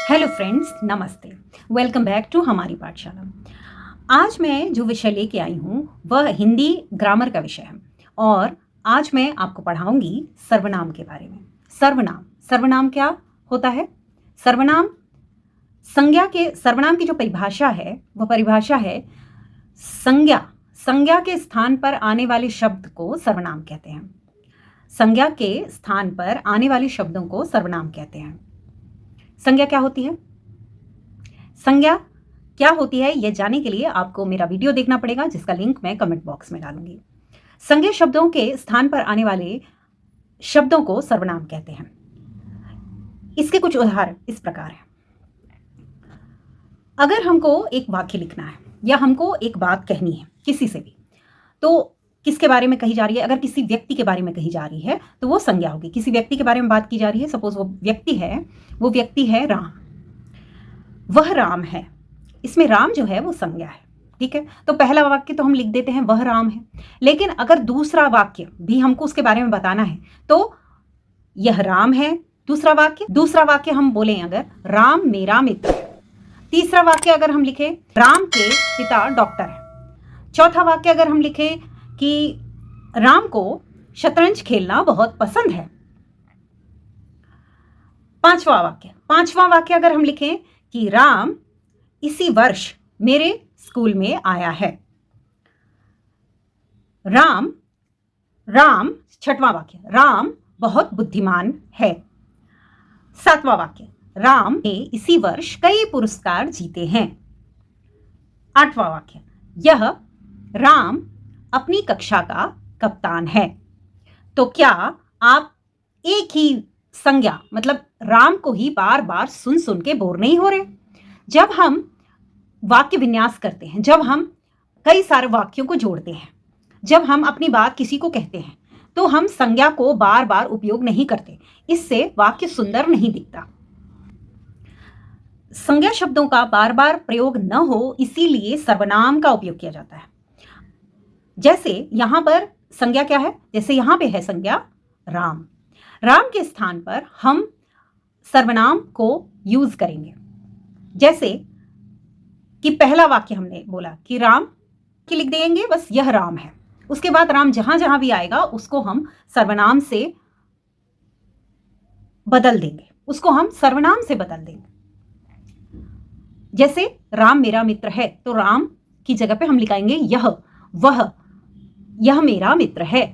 Hello friends, नमस्ते। Welcome back to हमारी पाठशाला। आज मैं जो विषय लेके आई हूँ वह हिंदी ग्रामर का विषय है और आज मैं आपको पढ़ाऊंगी सर्वनाम के बारे में। सर्वनाम क्या होता है? सर्वनाम सर्वनाम की जो परिभाषा है वह परिभाषा है संज्ञा के स्थान पर आने वाले शब्द को सर्वनाम कहते हैं। संज्ञा के स्थान पर आने वाले शब्दों को सर्वनाम कहते हैं। संज्ञा क्या होती है? संज्ञा क्या होती है यह जानने के लिए आपको मेरा वीडियो देखना पड़ेगा, जिसका लिंक मैं कमेंट बॉक्स में डालूंगी। संज्ञा शब्दों के स्थान पर आने वाले शब्दों को सर्वनाम कहते हैं। इसके कुछ उदाहरण इस प्रकार हैं। अगर हमको एक वाक्य लिखना है या हमको एक बात कहनी है किसी से भी, तो किसके बारे में कही जा रही है? अगर किसी व्यक्ति के बारे में कही जा रही है तो वो संज्ञा होगी। किसी व्यक्ति के बारे में बात की जा रही है, सपोज वो व्यक्ति है राम, वह राम है। इसमें राम जो है वो संज्ञा है, ठीक है। तो पहला वाक्य तो हम लिख देते हैं वह राम है, लेकिन अगर दूसरा वाक्य भी हमको उसके बारे में बताना है तो यह राम है। दूसरा वाक्य हम बोलें अगर राम मेरा मित्र है। तीसरा वाक्य अगर हम लिखें राम के पिता डॉक्टर है। चौथा वाक्य अगर हम लिखें कि राम को शतरंज खेलना बहुत पसंद है। पांचवा वाक्य अगर हम लिखें कि राम इसी वर्ष मेरे स्कूल में आया है। छठवां वाक्य राम बहुत बुद्धिमान है। सातवां वाक्य राम ने इसी वर्ष कई पुरस्कार जीते हैं। आठवां वाक्य यह राम अपनी कक्षा का कप्तान है। तो क्या आप एक ही संज्ञा मतलब राम को ही बार बार सुन के बोर नहीं हो रहे? जब हम वाक्य विन्यास करते हैं, जब हम कई सारे वाक्यों को जोड़ते हैं, जब हम अपनी बात किसी को कहते हैं, तो हम संज्ञा को बार बार उपयोग नहीं करते। इससे वाक्य सुंदर नहीं दिखता। संज्ञा शब्दों का बार बार प्रयोग न हो, इसीलिए सर्वनाम का उपयोग किया जाता है। जैसे यहां पर संज्ञा क्या है? जैसे यहां पे है संज्ञा राम के स्थान पर हम सर्वनाम को यूज करेंगे। जैसे कि पहला वाक्य हमने बोला कि राम की लिख देंगे, बस यह राम है। उसके बाद राम जहां जहां भी आएगा उसको हम सर्वनाम से बदल देंगे, जैसे राम मेरा मित्र है, तो राम की जगह पे हम लिखाएंगे यह मेरा मित्र है।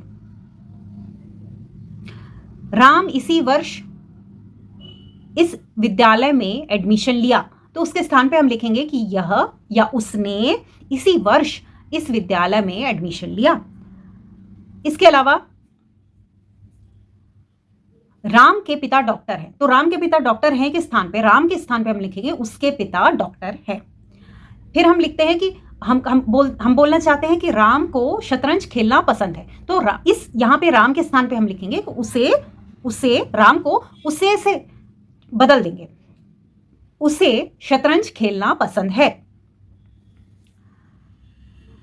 राम इसी वर्ष इस विद्यालय में एडमिशन लिया, तो उसके स्थान पे हम लिखेंगे कि यह या उसने इसी वर्ष इस विद्यालय में एडमिशन लिया। इसके अलावा राम के पिता डॉक्टर है, तो राम के पिता डॉक्टर हैं के स्थान पे, राम के स्थान पे हम लिखेंगे उसके पिता डॉक्टर है। फिर हम लिखते हैं कि हम बोलना चाहते हैं कि राम को शतरंज खेलना पसंद है, तो इस यहाँ पे राम के स्थान पे हम लिखेंगे राम को उसे से बदल देंगे, उसे शतरंज खेलना पसंद है।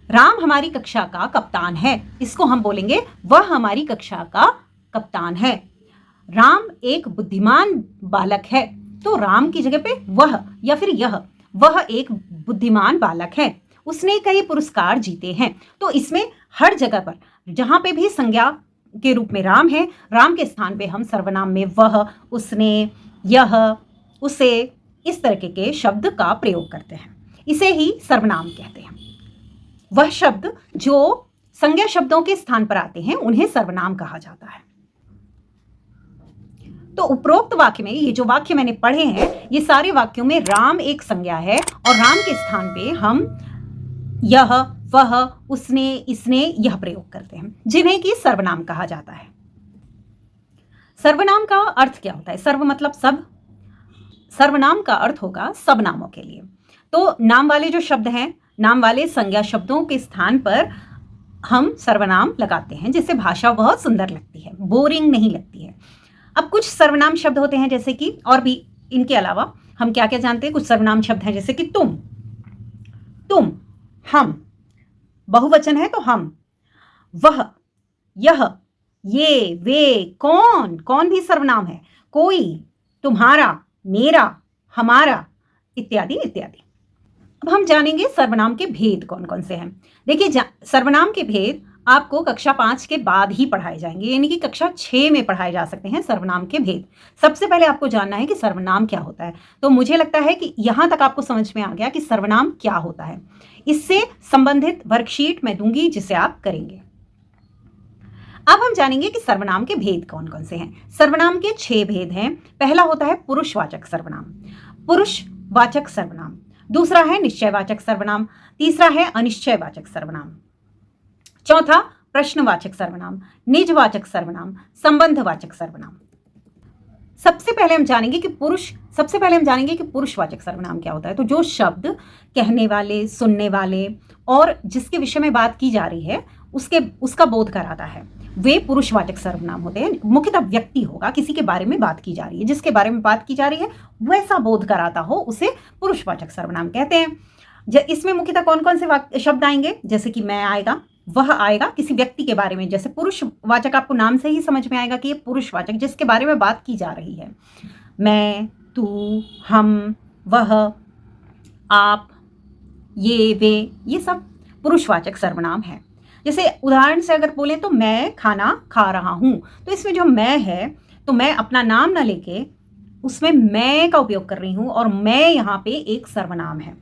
राम हमारी कक्षा का कप्तान है, इसको हम बोलेंगे वह हमारी कक्षा का कप्तान है। राम एक बुद्धिमान बालक है, तो राम की जगह पे वह या फिर वह एक बुद्धिमान बालक है, उसने कई पुरस्कार जीते हैं। तो इसमें हर जगह पर जहां पे भी संज्ञा के रूप में राम है, राम के स्थान पे हम सर्वनाम में वह, उसने, यह, उसे, इस तरह के शब्द का प्रयोग करते हैं। इसे ही सर्वनाम कहते हैं। वह शब्द जो संज्ञा शब्दों के स्थान पर आते हैं उन्हें सर्वनाम कहा जाता है। तो उपरोक्त वाक्य में ये जो वाक्य मैंने पढ़े हैं, ये सारे वाक्यों में राम एक संज्ञा है और राम के स्थान पे हम यह, वह, उसने, इसने, यह प्रयोग करते हैं, जिन्हें कि सर्वनाम कहा जाता है। सर्वनाम का अर्थ क्या होता है? सर्व मतलब सब। सर्वनाम का अर्थ होगा सब नामों के लिए। तो नाम वाले जो शब्द हैं, नाम वाले संज्ञा शब्दों के स्थान पर हम सर्वनाम लगाते हैं, जिससे भाषा बहुत सुंदर लगती है, बोरिंग नहीं लगती है। अब कुछ सर्वनाम शब्द होते हैं, जैसे कि और भी इनके अलावा हम क्या क्या जानते हैं? कुछ सर्वनाम शब्द हैं जैसे कि तुम, हम, बहुवचन है तो हम, वह, यह, ये, वे, कौन भी सर्वनाम है। कोई, तुम्हारा, मेरा, हमारा, इत्यादि इत्यादि। अब हम जानेंगे सर्वनाम के भेद कौन कौन से हैं। देखिए, सर्वनाम के भेद आपको कक्षा 5 के बाद ही पढ़ाए जाएंगे, यानी कि कक्षा 6 में पढ़ाए जा सकते हैं सर्वनाम के भेद। सबसे पहले आपको जानना है कि सर्वनाम क्या होता है। तो मुझे लगता है कि यहां तक आपको समझ में आ गया कि सर्वनाम क्या होता है। इससे संबंधित वर्कशीट मैं दूंगी जिसे आप करेंगे। अब हम जानेंगे कि सर्वनाम के भेद कौन कौन से हैं। सर्वनाम के 6 भेद हैं। पहला होता है पुरुषवाचक सर्वनाम, पुरुषवाचक सर्वनाम। दूसरा है निश्चयवाचक सर्वनाम। तीसरा है अनिश्चयवाचक सर्वनाम। चौथा प्रश्नवाचक सर्वनाम, निजवाचक सर्वनाम, संबंधवाचक सर्वनाम। सबसे पहले हम जानेंगे कि पुरुषवाचक सर्वनाम क्या होता है। तो जो शब्द कहने वाले, सुनने वाले और जिसके विषय में बात की जा रही है उसका बोध कराता है, वे पुरुषवाचक सर्वनाम होते हैं। मुख्यतः व्यक्ति होगा, किसी के बारे में बात की जा रही है, जिसके बारे में बात की जा रही है वैसा बोध कराता हो, उसे पुरुषवाचक सर्वनाम कहते हैं। इसमें मुख्यतः कौन कौन से शब्द आएंगे, जैसे कि मैं आएगा, वह आएगा, किसी व्यक्ति के बारे में। जैसे पुरुषवाचक आपको नाम से ही समझ में आएगा कि ये पुरुषवाचक जिसके बारे में बात की जा रही है। मैं, तू, हम, वह, आप, ये, वे, ये सब पुरुषवाचक सर्वनाम है। जैसे उदाहरण से अगर बोलें तो मैं खाना खा रहा हूं, तो इसमें जो मैं है, तो मैं अपना नाम ना लेके उसमें मैं का उपयोग कर रही हूं, और मैं यहां पे एक सर्वनाम है।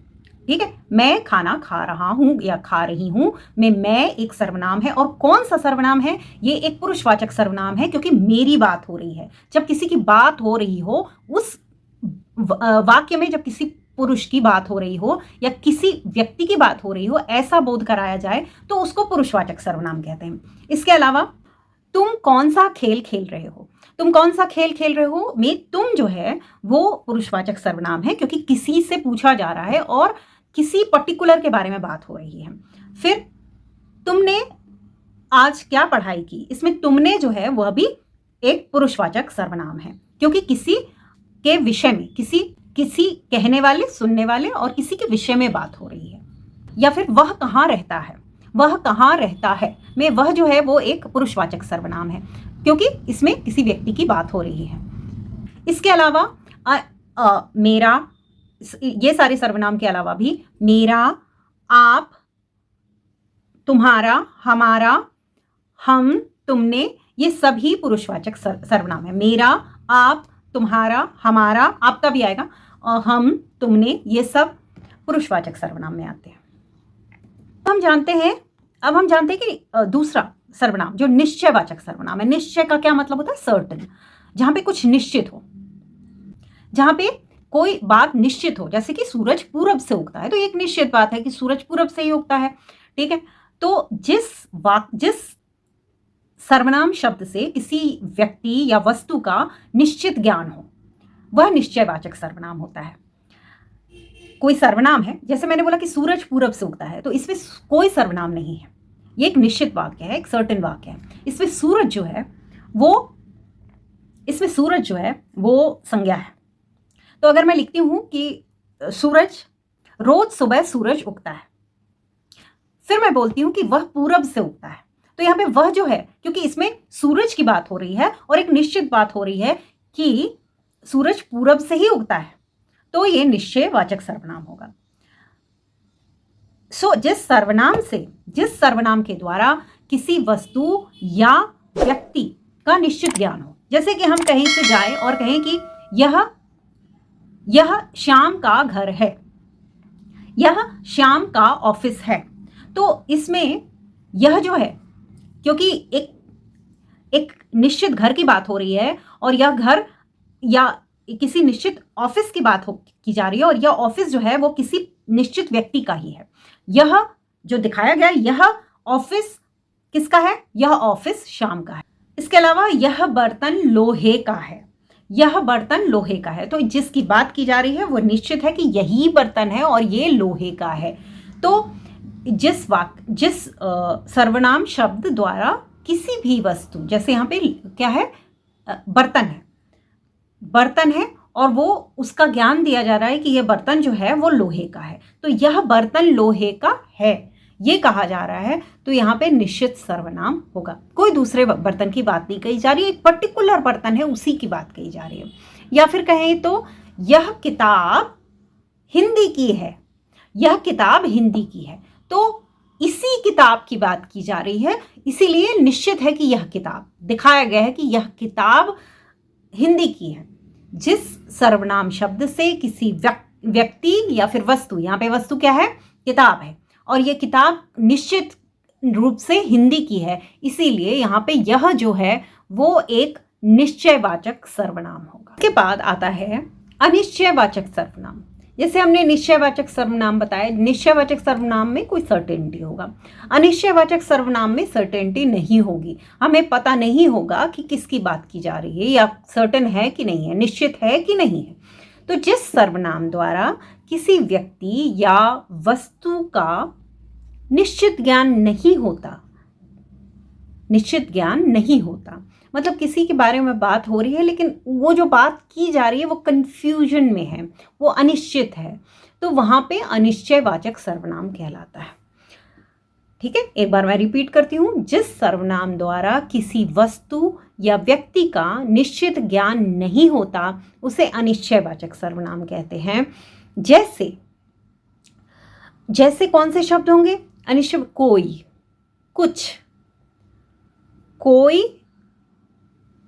ठीक है, मैं खाना खा रहा हूं या खा रही हूं में मैं एक सर्वनाम है। और कौन सा सर्वनाम है? ये एक पुरुषवाचक सर्वनाम है, क्योंकि मेरी बात हो रही है। जब किसी की बात हो रही हो, उस वाक्य में जब किसी पुरुष की बात हो रही हो या किसी व्यक्ति की बात हो रही हो, ऐसा बोध कराया जाए तो उसको पुरुषवाचक सर्वनाम कहते हैं। इसके अलावा तुम कौन सा खेल खेल रहे हो, तुम कौन सा खेल खेल रहे हो में तुम जो है वो पुरुषवाचक सर्वनाम है, क्योंकि किसी से पूछा जा रहा है और किसी पर्टिकुलर के बारे में बात हो रही है। फिर तुमने आज क्या पढ़ाई की, इसमें तुमने जो है वह भी एक पुरुषवाचक सर्वनाम है, क्योंकि किसी के विषय में, किसी कहने वाले, सुनने वाले और किसी के विषय में बात हो रही है। या फिर वह कहाँ रहता है, वह कहाँ रहता है में वह जो है वो एक पुरुषवाचक सर्वनाम है, क्योंकि इसमें किसी व्यक्ति की बात हो रही है। इसके अलावा मेरा, ये सारे सर्वनाम के अलावा भी मेरा, आप, तुम्हारा, हमारा, हम, तुमने, ये सभी पुरुषवाचक सर्वनाम है। मेरा, आप, तुम्हारा, हमारा, आपका भी आएगा, हम, तुमने, ये सब पुरुषवाचक सर्वनाम में आते हैं। अब हम जानते हैं कि दूसरा सर्वनाम जो निश्चयवाचक सर्वनाम है। निश्चय का क्या मतलब होता है? सर्टन, जहां पे कुछ निश्चित हो, जहां पे कोई बात निश्चित हो। जैसे कि सूरज पूरब से उगता है, तो एक निश्चित बात है कि सूरज पूरब से ही उगता है। ठीक है, तो जिस सर्वनाम शब्द से किसी व्यक्ति या वस्तु का निश्चित ज्ञान हो, वह निश्चयवाचक सर्वनाम होता है। कोई सर्वनाम है, जैसे मैंने बोला कि सूरज पूरब से उगता है, तो इसमें कोई सर्वनाम नहीं है, ये एक निश्चित वाक्य है, एक सर्टेन वाक्य है। इसमें सूरज जो है वो संज्ञा है। तो अगर मैं लिखती हूं कि सूरज, रोज सुबह सूरज उगता है, फिर मैं बोलती हूं कि वह पूरब से उगता है, तो यहां पे वह जो है, क्योंकि इसमें सूरज की बात हो रही है और एक निश्चित बात हो रही है कि सूरज पूरब से ही उगता है, तो ये निश्चयवाचक सर्वनाम होगा। जिस सर्वनाम के द्वारा किसी वस्तु या व्यक्ति का निश्चित ज्ञान हो, जैसे कि हम कहीं से जाएं और कहें कि यह श्याम का घर है, यह श्याम का ऑफिस है, तो इसमें यह जो है, क्योंकि एक निश्चित घर की बात हो रही है और यह घर या किसी निश्चित ऑफिस की बात की जा रही है, और यह ऑफिस जो है वो किसी निश्चित व्यक्ति का ही है। यह जो दिखाया गया, यह ऑफिस किसका है? यह ऑफिस श्याम का है। इसके अलावा यह बर्तन लोहे का है, यह बर्तन लोहे का है, तो जिसकी बात की जा रही है वो निश्चित है कि यही बर्तन है और ये लोहे का है। तो जिस सर्वनाम शब्द द्वारा किसी भी वस्तु, जैसे यहाँ पे क्या है, बर्तन है और वो उसका ज्ञान दिया जा रहा है कि यह बर्तन जो है वो लोहे का है, तो यह बर्तन लोहे का है, ये कहा जा रहा है, तो यहाँ पे निश्चित सर्वनाम होगा। कोई दूसरे बर्तन की बात नहीं कही जा रही है, एक पर्टिकुलर बर्तन है उसी की बात कही जा रही है। या फिर कहें तो यह किताब हिंदी की है, यह किताब हिंदी की है। तो इसी किताब की बात की जा रही है, इसीलिए निश्चित है कि यह किताब, दिखाया गया है कि यह किताब हिंदी की है। जिस सर्वनाम शब्द से किसी व्यक्ति या फिर वस्तु, यहाँ पे वस्तु क्या है, किताब है, और यह किताब निश्चित रूप से हिंदी की है, इसीलिए यहाँ पे यह जो है वो एक निश्चयवाचक सर्वनाम होगा। इसके बाद आता है अनिश्चयवाचक सर्वनाम। जैसे हमने निश्चयवाचक सर्वनाम बताया, निश्चयवाचक सर्वनाम में कोई सर्टेनिटी होगा, अनिश्चयवाचक सर्वनाम में सर्टेनिटी नहीं होगी, हमें पता नहीं होगा कि किसकी बात की जा रही है, या सर्टेन है कि नहीं है, निश्चित है कि नहीं है। तो जिस सर्वनाम द्वारा किसी व्यक्ति या वस्तु का निश्चित ज्ञान नहीं होता, निश्चित ज्ञान नहीं होता, मतलब किसी के बारे में बात हो रही है लेकिन वो जो बात की जा रही है वो कंफ्यूजन में है, वो अनिश्चित है, तो वहां पे अनिश्चयवाचक सर्वनाम कहलाता है। ठीक है, एक बार मैं रिपीट करती हूं, जिस सर्वनाम द्वारा किसी वस्तु या व्यक्ति का निश्चित ज्ञान नहीं होता उसे अनिश्चयवाचक सर्वनाम कहते हैं। जैसे कौन से शब्द होंगे अनिश्चय? कोई, कुछ,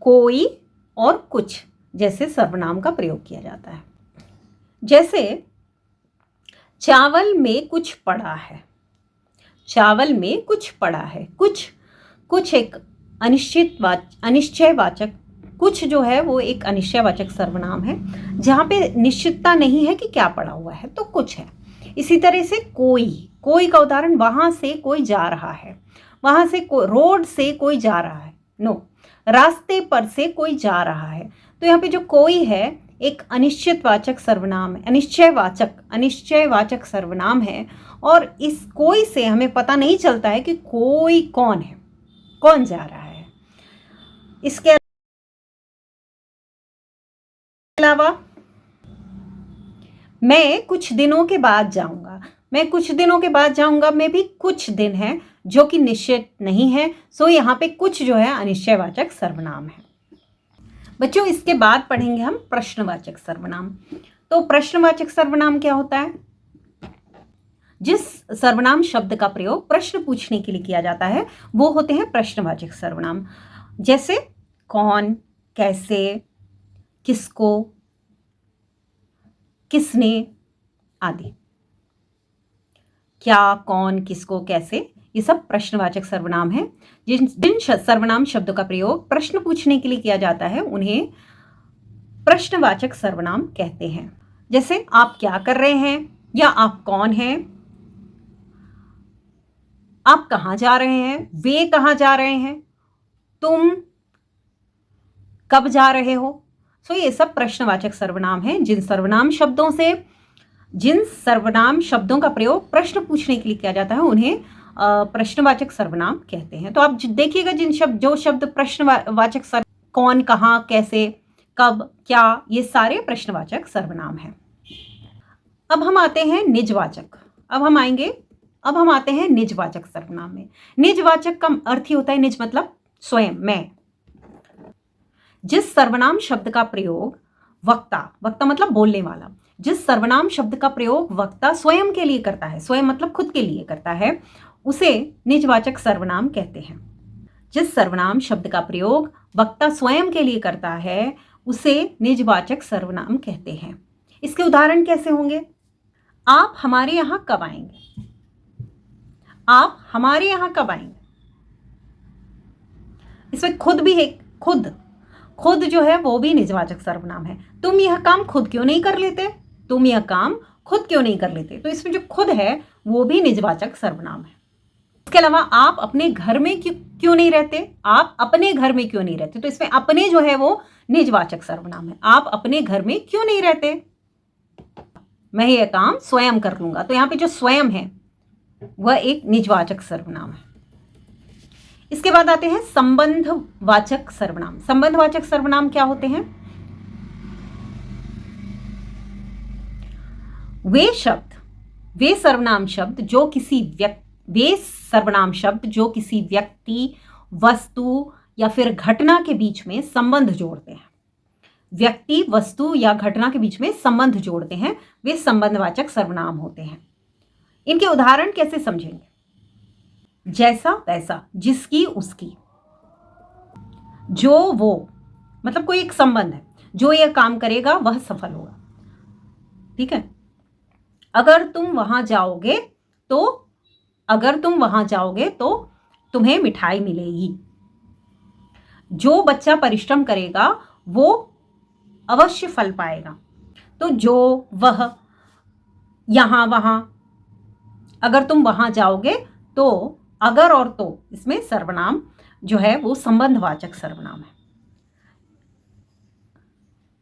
कोई और कुछ जैसे सर्वनाम का प्रयोग किया जाता है। जैसे चावल में कुछ पड़ा है, चावल में कुछ पड़ा है, कुछ एक अनिश्चयवाचक, कुछ जो है वो एक अनिश्चयवाचक सर्वनाम है, जहाँ पे निश्चितता नहीं है कि क्या पड़ा हुआ है, तो कुछ है। इसी तरह से कोई का उदाहरण, वहां से कोई जा रहा है, वहां से रोड से कोई जा रहा है, रास्ते पर से कोई जा रहा है। तो यहाँ पे जो कोई है एक अनिश्चितवाचक सर्वनाम है, अनिश्चयवाचक सर्वनाम है, और इस कोई से हमें पता नहीं चलता है कि कोई कौन है, कौन जा रहा है। इसके अलावा मैं कुछ दिनों के बाद जाऊंगा, में भी कुछ दिन है जो कि निश्चित नहीं है, सो यहाँ पे कुछ जो है अनिश्चयवाचक सर्वनाम है। बच्चों इसके बाद पढ़ेंगे हम प्रश्नवाचक सर्वनाम। तो प्रश्नवाचक सर्वनाम क्या होता है? जिस सर्वनाम शब्द का प्रयोग प्रश्न पूछने के लिए किया जाता है वो होते हैं प्रश्नवाचक सर्वनाम। जैसे कौन, कैसे, किसको, किसने आदि। क्या, कौन, किसको, कैसे, ये सब प्रश्नवाचक सर्वनाम है। जिन सर्वनाम शब्दों का प्रयोग प्रश्न पूछने के लिए किया जाता है उन्हें प्रश्नवाचक सर्वनाम कहते हैं। जैसे आप क्या कर रहे हैं, या आप कौन हैं, आप कहाँ जा रहे हैं, वे कहाँ जा रहे हैं, तुम कब जा रहे हो। सो ये सब प्रश्नवाचक सर्वनाम हैं। जिन सर्वनाम शब्दों का प्रयोग प्रश्न पूछने के लिए किया जाता है उन्हें प्रश्नवाचक सर्वनाम कहते हैं। तो आप देखिएगा जो शब्द प्रश्नवाचक कौन, कहाँ, कैसे, कब, क्या, ये सारे प्रश्नवाचक सर्वनाम हैं। अब हम आते हैं निजवाचक। अब हम आते हैं निजवाचक सर्वनाम में। निजवाचक का अर्थ ही होता है, निज मतलब स्वयं, मैं। जिस सर्वनाम शब्द का प्रयोग वक्ता मतलब बोलने वाला, जिस सर्वनाम शब्द का प्रयोग वक्ता स्वयं के लिए करता है, स्वयं मतलब खुद के लिए करता है, उसे निजवाचक सर्वनाम कहते हैं। जिस सर्वनाम शब्द का प्रयोग वक्ता स्वयं के लिए करता है उसे निजवाचक सर्वनाम कहते हैं। इसके उदाहरण कैसे होंगे? आप हमारे यहाँ कब आएंगे, आप हमारे यहाँ कब आएंगे। इसमें खुद भी है, खुद जो है वो भी निजवाचक सर्वनाम है। तुम यह काम खुद क्यों नहीं कर लेते, तुम यह काम खुद क्यों नहीं कर लेते, तो इसमें जो खुद है वो भी निजवाचक सर्वनाम है। इसके अलावा आप अपने घर में क्यों नहीं रहते, आप अपने घर में क्यों नहीं रहते, तो इसमें अपने जो है वो निजवाचक सर्वनाम है। आप अपने घर में क्यों नहीं रहते, मैं यह काम स्वयं कर लूंगा, तो यहाँ पे जो स्वयं है वह एक निजवाचक सर्वनाम है। इसके बाद आते हैं संबंधवाचक सर्वनाम। संबंधवाचक सर्वनाम क्या होते हैं? वे सर्वनाम शब्द जो किसी व्यक्ति, वस्तु या फिर घटना के बीच में संबंध जोड़ते हैं। व्यक्ति, वस्तु या घटना के बीच में संबंध जोड़ते हैं वे संबंधवाचक सर्वनाम होते हैं। इनके उदाहरण कैसे समझेंगे? जैसा वैसा, जिसकी उसकी, जो वो, मतलब कोई एक संबंध है, जो यह काम करेगा वह सफल होगा। ठीक है। अगर तुम वहां जाओगे तो तुम्हें मिठाई मिलेगी। जो बच्चा परिश्रम करेगा वो अवश्य फल पाएगा। तो जो, वह, यहां, वहां, अगर तुम वहां जाओगे तो, अगर और तो, इसमें सर्वनाम जो है वो संबंधवाचक सर्वनाम है।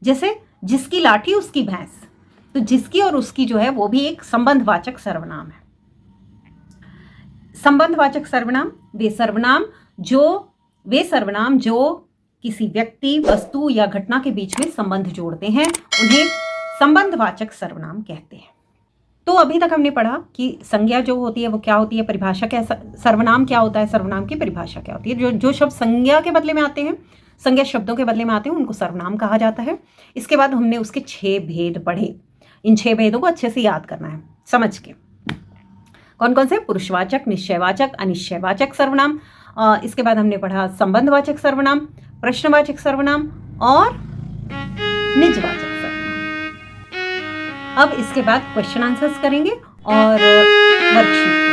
जैसे जिसकी लाठी उसकी भैंस, तो जिसकी और उसकी जो है वो भी एक संबंधवाचक सर्वनाम है। संबंधवाचक सर्वनाम वे सर्वनाम जो किसी व्यक्ति, वस्तु या घटना के बीच में संबंध जोड़ते हैं उन्हें संबंधवाचक सर्वनाम कहते हैं। तो अभी तक हमने पढ़ा कि संज्ञा जो होती है वो क्या होती है, परिभाषा क्या, सर्वनाम क्या होता है, सर्वनाम की परिभाषा क्या होती है। जो शब्द संज्ञा के बदले में आते हैं, संज्ञा शब्दों के बदले में आते हैं, उनको सर्वनाम कहा जाता है। इसके बाद हमने उसके 6 भेद पढ़े। इन 6 भेदों को अच्छे से याद करना है समझ के। कौन कौन से? पुरुषवाचक, निश्चयवाचक, अनिश्चयवाचक सर्वनाम। इसके बाद हमने पढ़ा संबंधवाचक सर्वनाम, प्रश्नवाचक सर्वनाम और निजवाचक सर्वनाम। अब इसके बाद क्वेश्चन आंसर्स करेंगे और वर्कशीट।